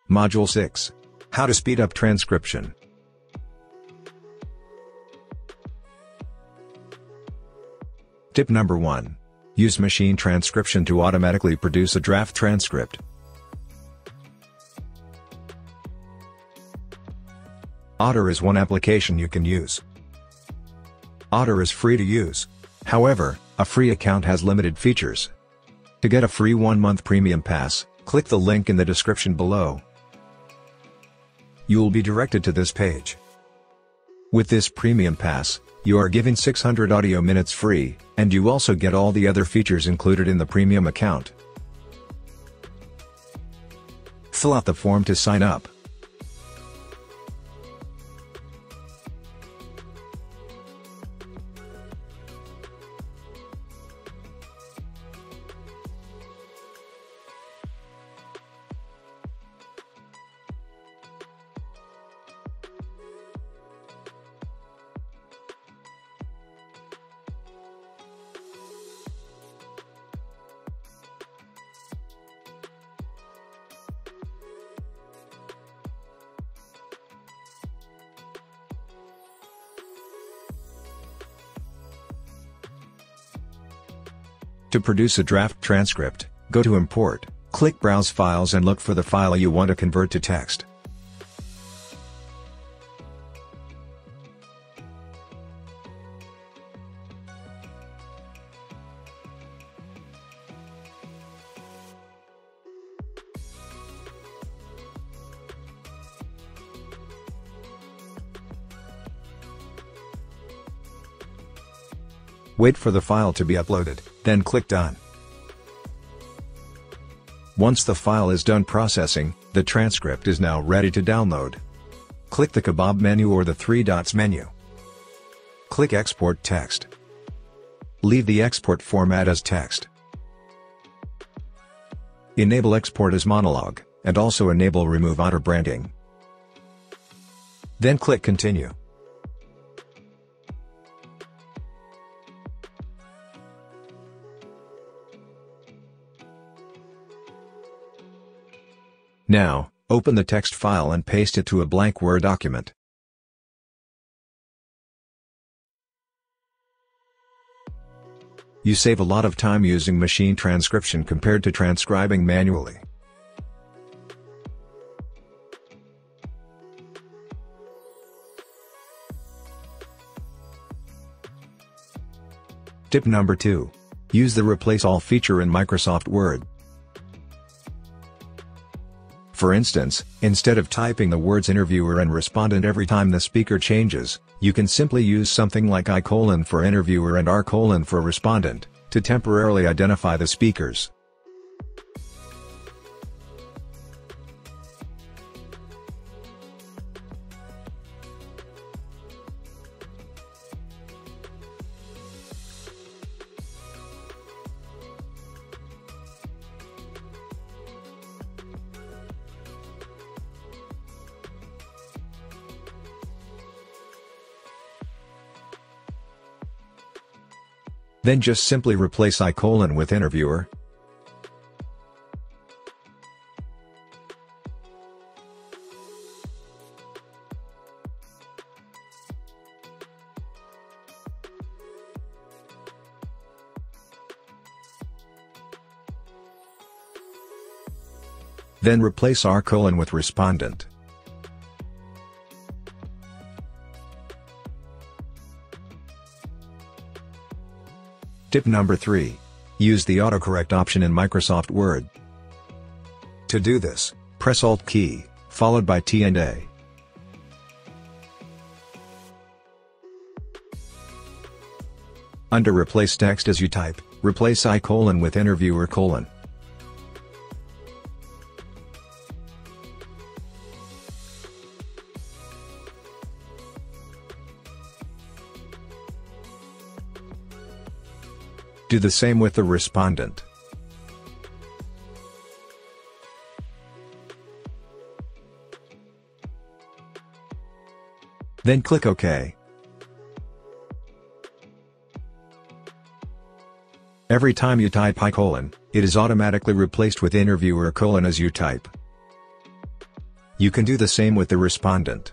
Module 6. How to speed up transcription. Tip number 1. Use machine transcription to automatically produce a draft transcript. Otter is one application you can use. Otter is free to use. However, a free account has limited features. To get a free 1-month premium pass, click the link in the description below. You will be directed to this page. With this premium pass, you are given 600 audio minutes free, and you also get all the other features included in the premium account. Fill out the form to sign up. To produce a draft transcript, go to Import, click Browse Files and look for the file you want to convert to text. Wait for the file to be uploaded, then click Done. Once the file is done processing, the transcript is now ready to download. Click the kebab menu or the 3 dots menu. Click Export Text. Leave the export format as text. Enable export as monologue, and also enable remove auto branding. Then click Continue. Now, open the text file and paste it to a blank Word document. You save a lot of time using machine transcription compared to transcribing manually. Tip number 2. Use the Replace All feature in Microsoft Word. For instance, instead of typing the words interviewer and respondent every time the speaker changes, you can simply use something like I: for interviewer and R: for respondent, to temporarily identify the speakers. Then just simply replace I: with interviewer. Then replace R: with respondent. Tip number 3. Use the autocorrect option in Microsoft Word. To do this, press Alt key, followed by T and A. Under Replace Text as you type, replace I: with interviewer: Do the same with the respondent. Then click OK. Every time you type I: it is automatically replaced with interviewer: as you type. You can do the same with the respondent.